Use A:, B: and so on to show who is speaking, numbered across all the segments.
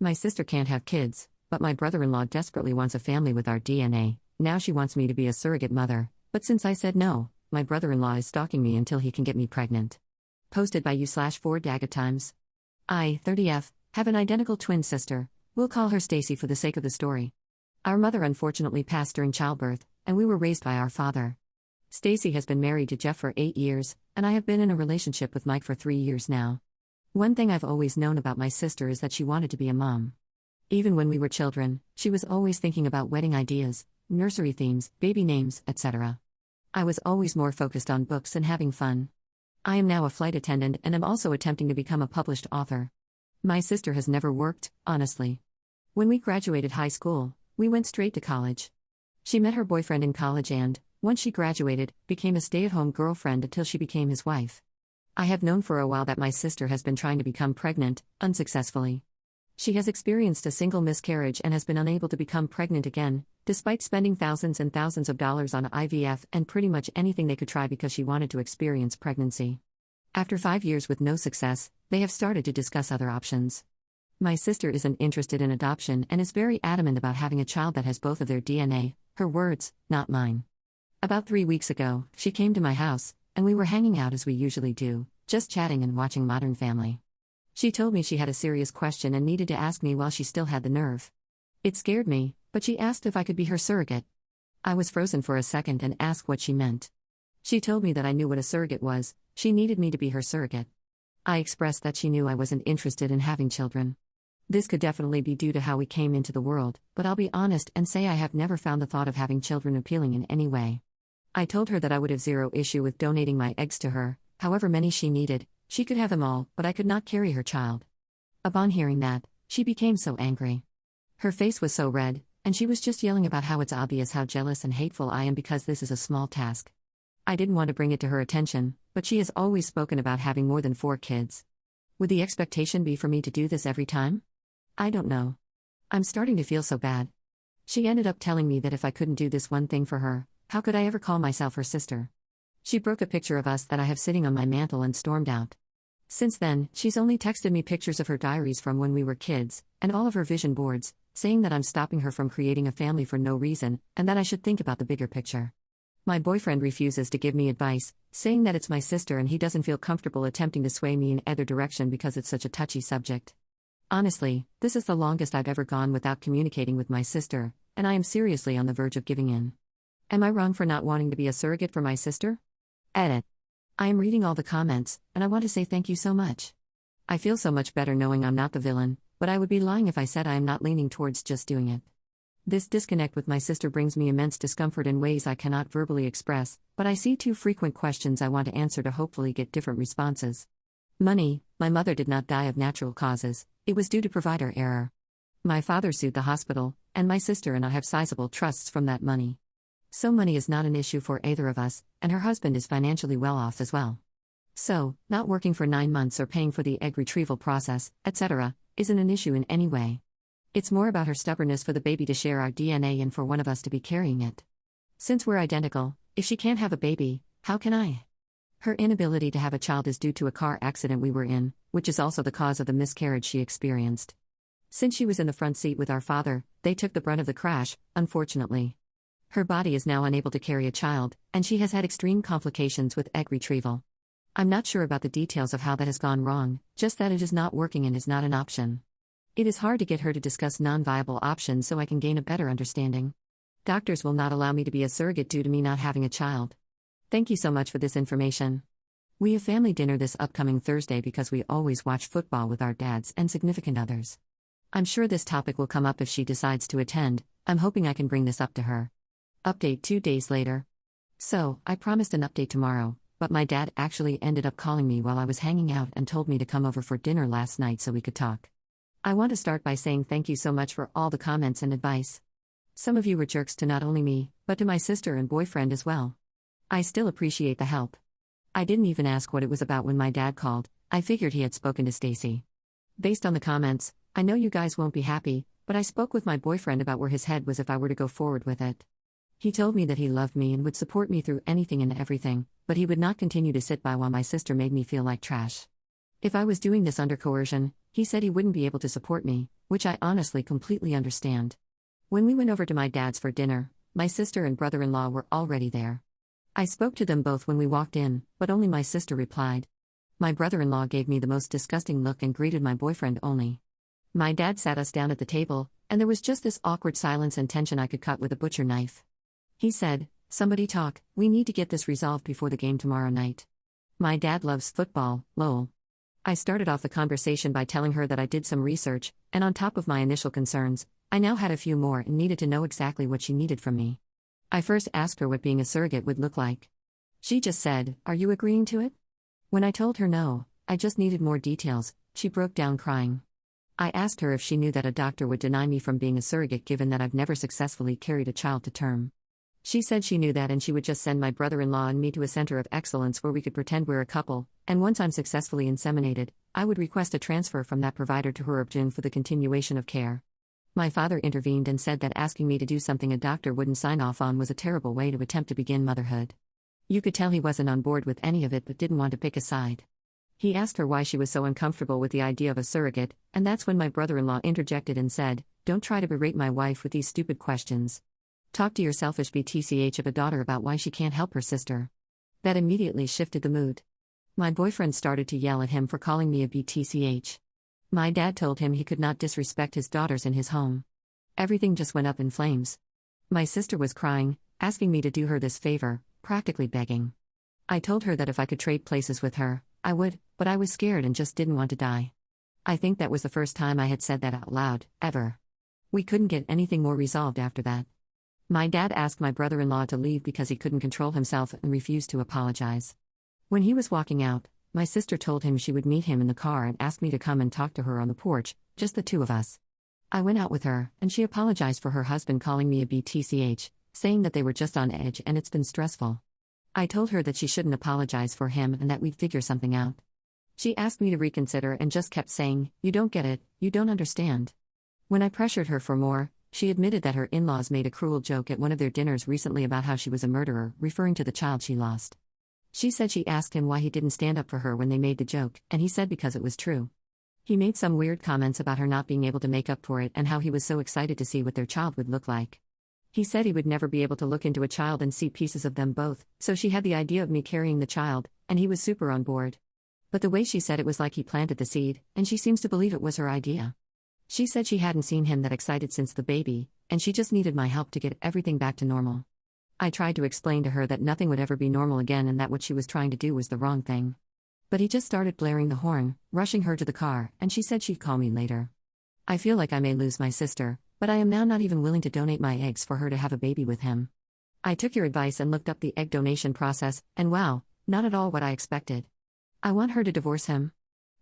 A: My sister can't have kids, but my brother-in-law desperately wants a family with our DNA. Now she wants me to be a surrogate mother, but since I said no, my brother-in-law is stalking me until he can get me pregnant. Posted by u/4Dagatimes. I, 30F, have an identical twin sister. We'll call her Stacy for the sake of the story. Our mother unfortunately passed during childbirth, and we were raised by our father. Stacy has been married to Jeff for 8 years, and I have been in a relationship with Mike for 3 years now. One thing I've always known about my sister is that she wanted to be a mom. Even when we were children, she was always thinking about wedding ideas, nursery themes, baby names, etc. I was always more focused on books and having fun. I am now a flight attendant and am also attempting to become a published author. My sister has never worked, honestly. When we graduated high school, we went straight to college. She met her boyfriend in college and, once she graduated, became a stay-at-home girlfriend until she became his wife. I have known for a while that my sister has been trying to become pregnant, unsuccessfully. She has experienced a single miscarriage and has been unable to become pregnant again, despite spending thousands and thousands of dollars on IVF and pretty much anything they could try because she wanted to experience pregnancy. After 5 years with no success, they have started to discuss other options. My sister isn't interested in adoption and is very adamant about having a child that has both of their DNA, her words, not mine. About 3 weeks ago, she came to my house, and we were hanging out as we usually do, just chatting and watching Modern Family. She told me she had a serious question and needed to ask me while she still had the nerve. It scared me, but she asked if I could be her surrogate. I was frozen for a second and asked what she meant. She told me that I knew what a surrogate was. She needed me to be her surrogate. I expressed that she knew I wasn't interested in having children. This could definitely be due to how we came into the world, but I'll be honest and say I have never found the thought of having children appealing in any way. I told her that I would have zero issue with donating my eggs to her, however many she needed. She could have them all, but I could not carry her child. Upon hearing that, she became so angry. Her face was so red, and she was just yelling about how it's obvious how jealous and hateful I am because this is a small task. I didn't want to bring it to her attention, but she has always spoken about having more than 4 kids. Would the expectation be for me to do this every time? I don't know. I'm starting to feel so bad. She ended up telling me that if I couldn't do this one thing for her, how could I ever call myself her sister? She broke a picture of us that I have sitting on my mantle and stormed out. Since then, she's only texted me pictures of her diaries from when we were kids, and all of her vision boards, saying that I'm stopping her from creating a family for no reason, and that I should think about the bigger picture. My boyfriend refuses to give me advice, saying that it's my sister and he doesn't feel comfortable attempting to sway me in either direction because it's such a touchy subject. Honestly, this is the longest I've ever gone without communicating with my sister, and I am seriously on the verge of giving in. Am I wrong for not wanting to be a surrogate for my sister? Edit. I am reading all the comments, and I want to say thank you so much. I feel so much better knowing I'm not the villain, but I would be lying if I said I am not leaning towards just doing it. This disconnect with my sister brings me immense discomfort in ways I cannot verbally express, but I see 2 frequent questions I want to answer to hopefully get different responses. Money. My mother did not die of natural causes, it was due to provider error. My father sued the hospital, and my sister and I have sizable trusts from that money. So money is not an issue for either of us, and her husband is financially well off as well. So, not working for 9 months or paying for the egg retrieval process, etc., isn't an issue in any way. It's more about her stubbornness for the baby to share our DNA and for one of us to be carrying it. Since we're identical, if she can't have a baby, how can I? Her inability to have a child is due to a car accident we were in, which is also the cause of the miscarriage she experienced. Since she was in the front seat with our father, they took the brunt of the crash, unfortunately. Her body is now unable to carry a child, and she has had extreme complications with egg retrieval. I'm not sure about the details of how that has gone wrong, just that it is not working and is not an option. It is hard to get her to discuss non-viable options so I can gain a better understanding. Doctors will not allow me to be a surrogate due to me not having a child. Thank you so much for this information. We have family dinner this upcoming Thursday because we always watch football with our dads and significant others. I'm sure this topic will come up if she decides to attend. I'm hoping I can bring this up to her. Update 2 days later. So, I promised an update tomorrow, but my dad actually ended up calling me while I was hanging out and told me to come over for dinner last night so we could talk. I want to start by saying thank you so much for all the comments and advice. Some of you were jerks to not only me, but to my sister and boyfriend as well. I still appreciate the help. I didn't even ask what it was about when my dad called. I figured he had spoken to Stacy. Based on the comments, I know you guys won't be happy, but I spoke with my boyfriend about where his head was if I were to go forward with it. He told me that he loved me and would support me through anything and everything, but he would not continue to sit by while my sister made me feel like trash. If I was doing this under coercion, He said he wouldn't be able to support me, which I honestly completely understand. When we went over to my dad's for dinner, my sister and brother-in-law were already there. I spoke to them both when we walked in, but only my sister replied. My brother-in-law gave me the most disgusting look and greeted my boyfriend only. My dad sat us down at the table, and there was just this awkward silence and tension I could cut with a butcher knife. He said, "Somebody talk, we need to get this resolved before the game tomorrow night. My dad loves football, lol." I started off the conversation by telling her that I did some research, and on top of my initial concerns, I now had a few more and needed to know exactly what she needed from me. I first asked her what being a surrogate would look like. She just said, "Are you agreeing to it?" When I told her no, I just needed more details, she broke down crying. I asked her if she knew that a doctor would deny me from being a surrogate given that I've never successfully carried a child to term. She said she knew that and she would just send my brother-in-law and me to a center of excellence where we could pretend we're a couple, and once I'm successfully inseminated, I would request a transfer from that provider to her option for the continuation of care. My father intervened and said that asking me to do something a doctor wouldn't sign off on was a terrible way to attempt to begin motherhood. You could tell he wasn't on board with any of it but didn't want to pick a side. He asked her why she was so uncomfortable with the idea of a surrogate, and that's when my brother-in-law interjected and said, "Don't try to berate my wife with these stupid questions. Talk to your selfish BTCH of a daughter about why she can't help her sister." That immediately shifted the mood. My boyfriend started to yell at him for calling me a BTCH. My dad told him he could not disrespect his daughters in his home. Everything just went up in flames. My sister was crying, asking me to do her this favor, practically begging. I told her that if I could trade places with her, I would, but I was scared and just didn't want to die. I think that was the first time I had said that out loud, ever. We couldn't get anything more resolved after that. My dad asked my brother-in-law to leave because he couldn't control himself and refused to apologize. When he was walking out, my sister told him she would meet him in the car and asked me to come and talk to her on the porch, just the two of us. I went out with her, and she apologized for her husband calling me a BTCH, saying that they were just on edge and it's been stressful. I told her that she shouldn't apologize for him and that we'd figure something out. She asked me to reconsider and just kept saying, "You don't get it, you don't understand." When I pressured her for more, she admitted that her in-laws made a cruel joke at one of their dinners recently about how she was a murderer, referring to the child she lost. She said she asked him why he didn't stand up for her when they made the joke, and he said because it was true. He made some weird comments about her not being able to make up for it and how he was so excited to see what their child would look like. He said he would never be able to look into a child and see pieces of them both, so she had the idea of me carrying the child, and he was super on board. But the way she said it was like he planted the seed, and she seems to believe it was her idea. She said she hadn't seen him that excited since the baby, and she just needed my help to get everything back to normal. I tried to explain to her that nothing would ever be normal again and that what she was trying to do was the wrong thing. But he just started blaring the horn, rushing her to the car, and she said she'd call me later. I feel like I may lose my sister, but I am now not even willing to donate my eggs for her to have a baby with him. I took your advice and looked up the egg donation process, and wow, not at all what I expected. I want her to divorce him.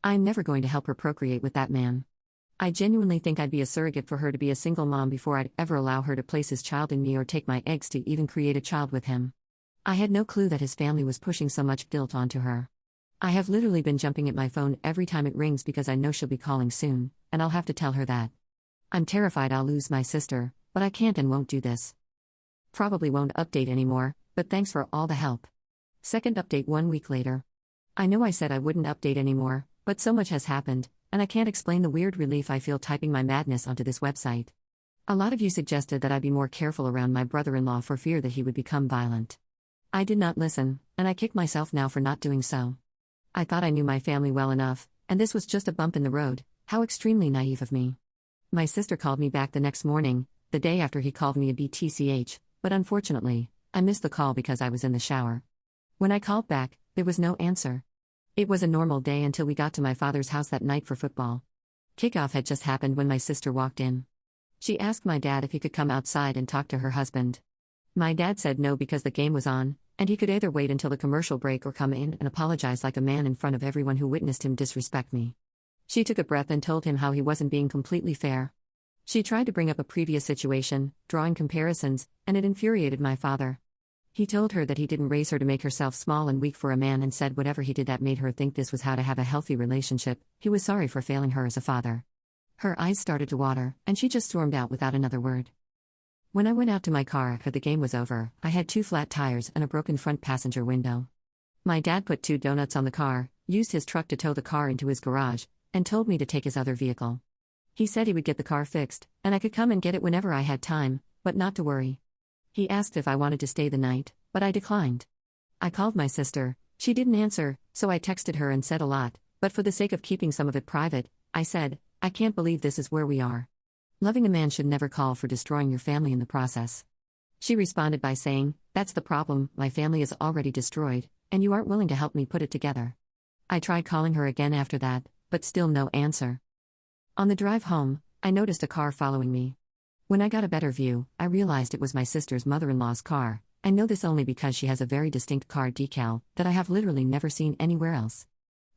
A: I'm never going to help her procreate with that man. I genuinely think I'd be a surrogate for her to be a single mom before I'd ever allow her to place his child in me or take my eggs to even create a child with him. I had no clue that his family was pushing so much guilt onto her. I have literally been jumping at my phone every time it rings because I know she'll be calling soon, and I'll have to tell her that. I'm terrified I'll lose my sister, but I can't and won't do this. Probably won't update anymore, but thanks for all the help. Second update 1 week later. I know I said I wouldn't update anymore, but so much has happened, and I can't explain the weird relief I feel typing my madness onto this website. A lot of you suggested that I be more careful around my brother-in-law for fear that he would become violent. I did not listen, and I kick myself now for not doing so. I thought I knew my family well enough, and this was just a bump in the road. How extremely naive of me. My sister called me back the next morning, the day after he called me a BTCH, but unfortunately, I missed the call because I was in the shower. When I called back, there was no answer. It was a normal day until we got to my father's house that night for football. Kickoff had just happened when my sister walked in. She asked my dad if he could come outside and talk to her husband. My dad said no because the game was on, and he could either wait until the commercial break or come in and apologize like a man in front of everyone who witnessed him disrespect me. She took a breath and told him how he wasn't being completely fair. She tried to bring up a previous situation, drawing comparisons, and it infuriated my father. He told her that he didn't raise her to make herself small and weak for a man and said whatever he did that made her think this was how to have a healthy relationship, he was sorry for failing her as a father. Her eyes started to water, and she just stormed out without another word. When I went out to my car after the game was over, I had 2 flat tires and a broken front passenger window. My dad put 2 donuts on the car, used his truck to tow the car into his garage, and told me to take his other vehicle. He said he would get the car fixed, and I could come and get it whenever I had time, but not to worry. He asked if I wanted to stay the night, but I declined. I called my sister. She didn't answer, so I texted her and said a lot, but for the sake of keeping some of it private, I said, "I can't believe this is where we are. Loving a man should never call for destroying your family in the process." She responded by saying, "That's the problem, my family is already destroyed, and you aren't willing to help me put it together." I tried calling her again after that, but still no answer. On the drive home, I noticed a car following me. When I got a better view, I realized it was my sister's mother-in-law's car. I know this only because she has a very distinct car decal that I have literally never seen anywhere else.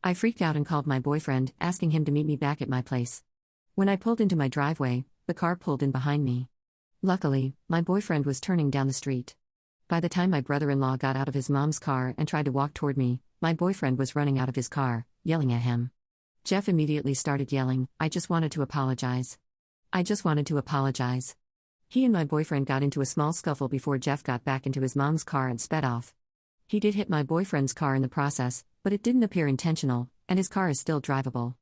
A: I freaked out and called my boyfriend, asking him to meet me back at my place. When I pulled into my driveway, the car pulled in behind me. Luckily, my boyfriend was turning down the street. By the time my brother-in-law got out of his mom's car and tried to walk toward me, my boyfriend was running out of his car, yelling at him. Jeff immediately started yelling, "I just wanted to apologize. I just wanted to apologize." He and my boyfriend got into a small scuffle before Jeff got back into his mom's car and sped off. He did hit my boyfriend's car in the process, but it didn't appear intentional, and his car is still drivable.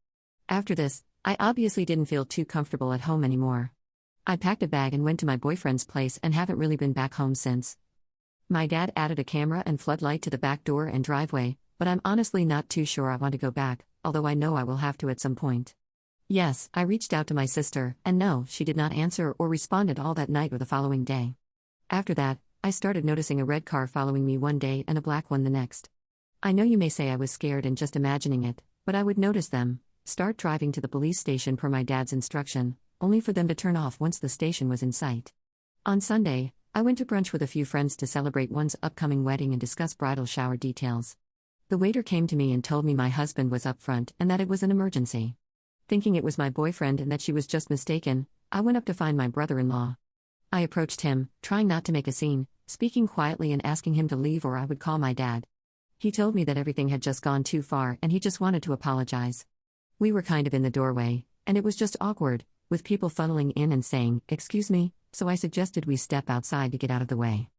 A: After this, I obviously didn't feel too comfortable at home anymore. I packed a bag and went to my boyfriend's place and haven't really been back home since. My dad added a camera and floodlight to the back door and driveway, but I'm honestly not too sure I want to go back, although I know I will have to at some point. Yes, I reached out to my sister, and no, she did not answer or responded all that night or the following day. After that, I started noticing a red car following me one day and a black one the next. I know you may say I was scared and just imagining it, but I would notice them, start driving to the police station per my dad's instruction, only for them to turn off once the station was in sight. On Sunday, I went to brunch with a few friends to celebrate one's upcoming wedding and discuss bridal shower details. The waiter came to me and told me my husband was up front and that it was an emergency. Thinking it was my boyfriend and that she was just mistaken, I went up to find my brother-in-law. I approached him, trying not to make a scene, speaking quietly and asking him to leave or I would call my dad. He told me that everything had just gone too far and he just wanted to apologize. We were kind of in the doorway, and it was just awkward, with people funneling in and saying, "Excuse me," so I suggested we step outside to get out of the way.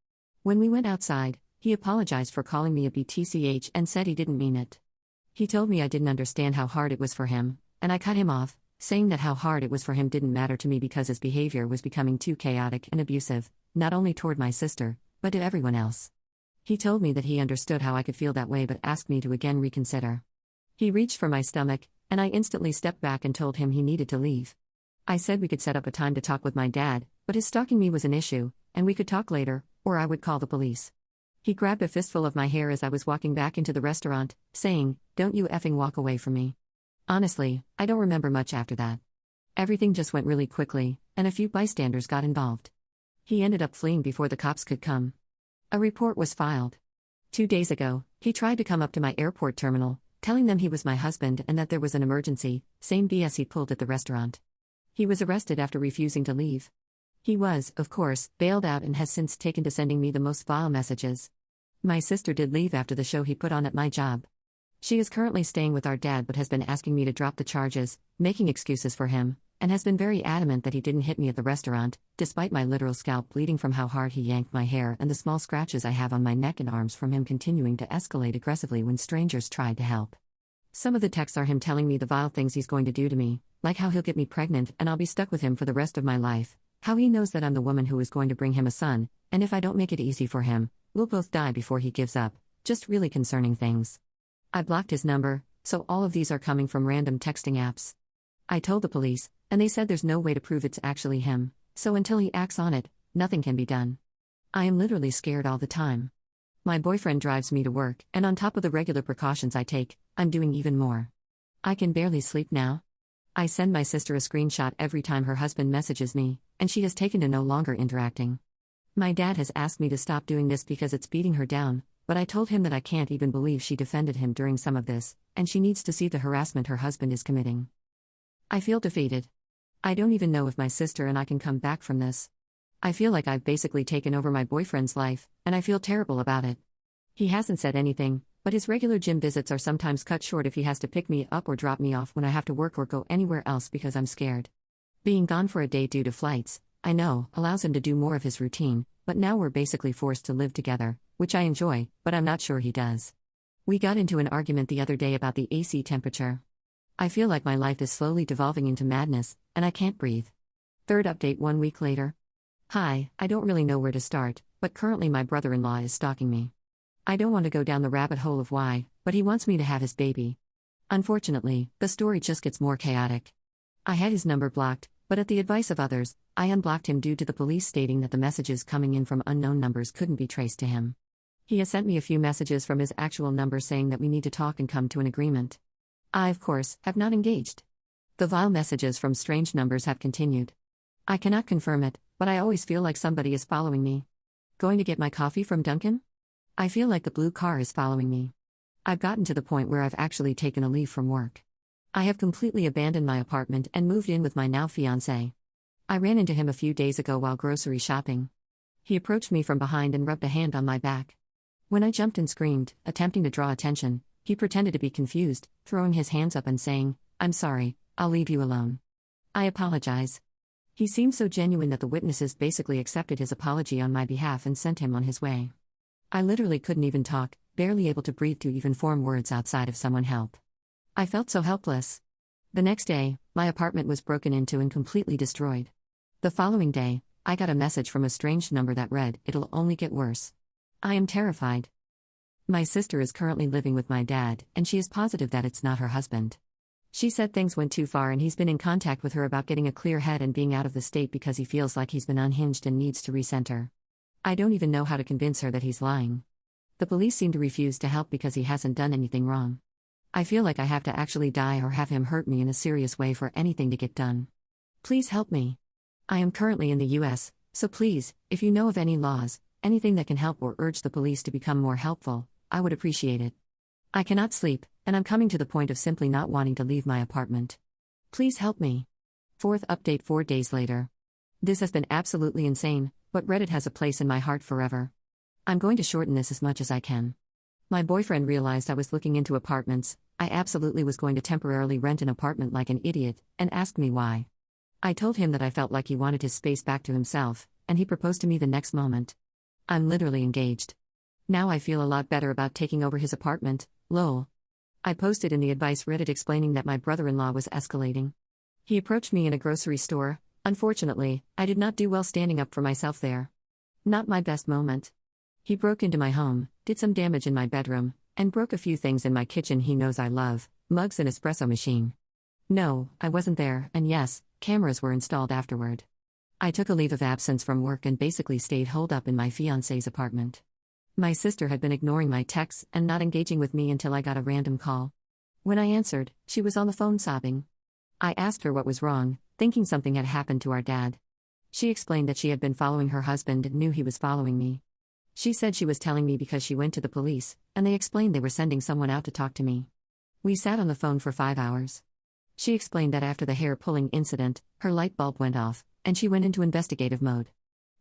A: When we went outside, he apologized for calling me a BTCH and said he didn't mean it. He told me I didn't understand how hard it was for him, and I cut him off, saying that how hard it was for him didn't matter to me because his behavior was becoming too chaotic and abusive, not only toward my sister, but to everyone else. He told me that he understood how I could feel that way but asked me to again reconsider. He reached for my stomach, and I instantly stepped back and told him he needed to leave. I said we could set up a time to talk with my dad, but his stalking me was an issue, and we could talk later, or I would call the police. He grabbed a fistful of my hair as I was walking back into the restaurant, saying, "Don't you effing walk away from me." Honestly, I don't remember much after that. Everything just went really quickly, and a few bystanders got involved. He ended up fleeing before the cops could come. A report was filed. 2 days ago, he tried to come up to my airport terminal, telling them he was my husband and that there was an emergency, same BS he pulled at the restaurant. He was arrested after refusing to leave. He was, of course, bailed out and has since taken to sending me the most vile messages. My sister did leave after the show he put on at my job. She is currently staying with our dad but has been asking me to drop the charges, making excuses for him, and has been very adamant that he didn't hit me at the restaurant, despite my literal scalp bleeding from how hard he yanked my hair and the small scratches I have on my neck and arms from him continuing to escalate aggressively when strangers tried to help. Some of the texts are him telling me the vile things he's going to do to me, like how he'll get me pregnant and I'll be stuck with him for the rest of my life, how he knows that I'm the woman who is going to bring him a son, and if I don't make it easy for him, we'll both die before he gives up, just really concerning things. I blocked his number, so all of these are coming from random texting apps. I told the police, and they said there's no way to prove it's actually him, so until he acts on it, nothing can be done. I am literally scared all the time. My boyfriend drives me to work, and on top of the regular precautions I take, I'm doing even more. I can barely sleep now. I send my sister a screenshot every time her husband messages me, and she has taken to no longer interacting. My dad has asked me to stop doing this because it's beating her down, but I told him that I can't even believe she defended him during some of this, and she needs to see the harassment her husband is committing. I feel defeated. I don't even know if my sister and I can come back from this. I feel like I've basically taken over my boyfriend's life, and I feel terrible about it. He hasn't said anything, but his regular gym visits are sometimes cut short if he has to pick me up or drop me off when I have to work or go anywhere else because I'm scared. Being gone for a day due to flights, I know, allows him to do more of his routine, but now we're basically forced to live together, which I enjoy, but I'm not sure he does. We got into an argument the other day about the AC temperature. I feel like my life is slowly devolving into madness, and I can't breathe. Third update 1 week later. Hi, I don't really know where to start, but currently my brother-in-law is stalking me. I don't want to go down the rabbit hole of why, but he wants me to have his baby. Unfortunately, the story just gets more chaotic. I had his number blocked, but at the advice of others, I unblocked him due to the police stating that the messages coming in from unknown numbers couldn't be traced to him. He has sent me a few messages from his actual number saying that we need to talk and come to an agreement. I, of course, have not engaged. The vile messages from strange numbers have continued. I cannot confirm it, but I always feel like somebody is following me. Going to get my coffee from Dunkin'? I feel like the blue car is following me. I've gotten to the point where I've actually taken a leave from work. I have completely abandoned my apartment and moved in with my now fiancé. I ran into him a few days ago while grocery shopping. He approached me from behind and rubbed a hand on my back. When I jumped and screamed, attempting to draw attention, he pretended to be confused, throwing his hands up and saying, "I'm sorry, I'll leave you alone." I apologize. He seemed so genuine that the witnesses basically accepted his apology on my behalf and sent him on his way. I literally couldn't even talk, barely able to breathe to even form words outside of "someone help." I felt so helpless. The next day, my apartment was broken into and completely destroyed. The following day, I got a message from a strange number that read, "It'll only get worse." I am terrified. My sister is currently living with my dad, and she is positive that it's not her husband. She said things went too far and he's been in contact with her about getting a clear head and being out of the state because he feels like he's been unhinged and needs to recenter. I don't even know how to convince her that he's lying. The police seem to refuse to help because he hasn't done anything wrong. I feel like I have to actually die or have him hurt me in a serious way for anything to get done. Please help me. I am currently in the US, so please, if you know of any laws, anything that can help or urge the police to become more helpful, I would appreciate it. I cannot sleep, and I'm coming to the point of simply not wanting to leave my apartment. Please help me. Fourth update 4 days later. This has been absolutely insane, but Reddit has a place in my heart forever. I'm going to shorten this as much as I can. My boyfriend realized I was looking into apartments. I absolutely was going to temporarily rent an apartment like an idiot, and asked me why. I told him that I felt like he wanted his space back to himself, and he proposed to me the next moment. I'm literally engaged. Now I feel a lot better about taking over his apartment, lol. I posted in the advice Reddit explaining that my brother-in-law was escalating. He approached me in a grocery store. Unfortunately, I did not do well standing up for myself there. Not my best moment. He broke into my home, did some damage in my bedroom, and broke a few things in my kitchen he knows I love, mugs and espresso machine. No, I wasn't there, and yes, cameras were installed afterward. I took a leave of absence from work and basically stayed holed up in my fiancé's apartment. My sister had been ignoring my texts and not engaging with me until I got a random call. When I answered, she was on the phone sobbing. I asked her what was wrong, thinking something had happened to our dad. She explained that she had been following her husband and knew he was following me. She said she was telling me because she went to the police, and they explained they were sending someone out to talk to me. We sat on the phone for 5 hours. She explained that after the hair-pulling incident, her light bulb went off, and she went into investigative mode.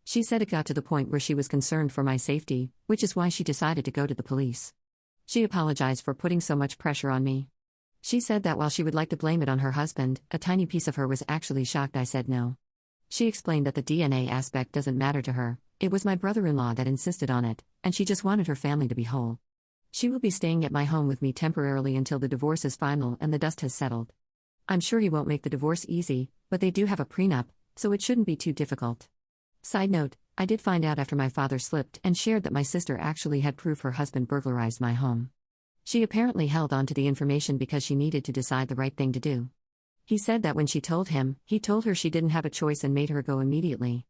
A: She said it got to the point where she was concerned for my safety, which is why she decided to go to the police. She apologized for putting so much pressure on me. She said that while she would like to blame it on her husband, a tiny piece of her was actually shocked I said no. She explained that the DNA aspect doesn't matter to her, it was my brother-in-law that insisted on it, and she just wanted her family to be whole. She will be staying at my home with me temporarily until the divorce is final and the dust has settled. I'm sure he won't make the divorce easy, but they do have a prenup, so it shouldn't be too difficult. Side note, I did find out after my father slipped and shared that my sister actually had proof her husband burglarized my home. She apparently held on to the information because she needed to decide the right thing to do. He said that when she told him, he told her she didn't have a choice and made her go immediately.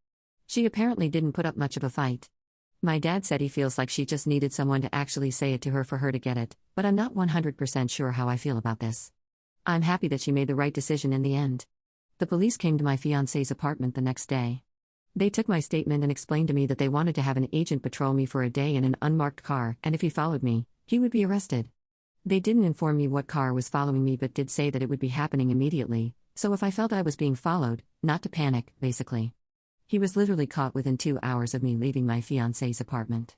A: She apparently didn't put up much of a fight. My dad said he feels like she just needed someone to actually say it to her for her to get it, but I'm not 100% sure how I feel about this. I'm happy that she made the right decision in the end. The police came to my fiancé's apartment the next day. They took my statement and explained to me that they wanted to have an agent patrol me for a day in an unmarked car, and if he followed me, he would be arrested. They didn't inform me what car was following me but did say that it would be happening immediately, so if I felt I was being followed, not to panic, basically. He was literally caught within 2 hours of me leaving my fiancé's apartment.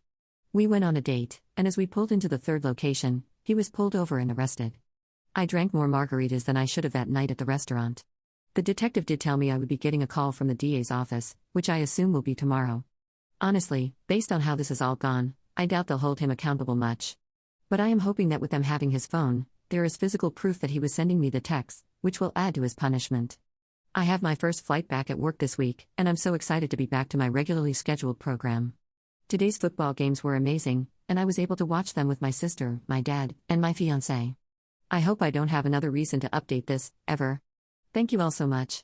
A: We went on a date, and as we pulled into the third location, he was pulled over and arrested. I drank more margaritas than I should have that night at the restaurant. The detective did tell me I would be getting a call from the DA's office, which I assume will be tomorrow. Honestly, based on how this has all gone, I doubt they'll hold him accountable much. But I am hoping that with them having his phone, There is physical proof that he was sending me the texts, which will add to his punishment. I have my first flight back at work this week, and I'm so excited to be back to my regularly scheduled program. Today's football games were amazing, and I was able to watch them with my sister, my dad, and my fiancé. I hope I don't have another reason to update this, ever. Thank you all so much.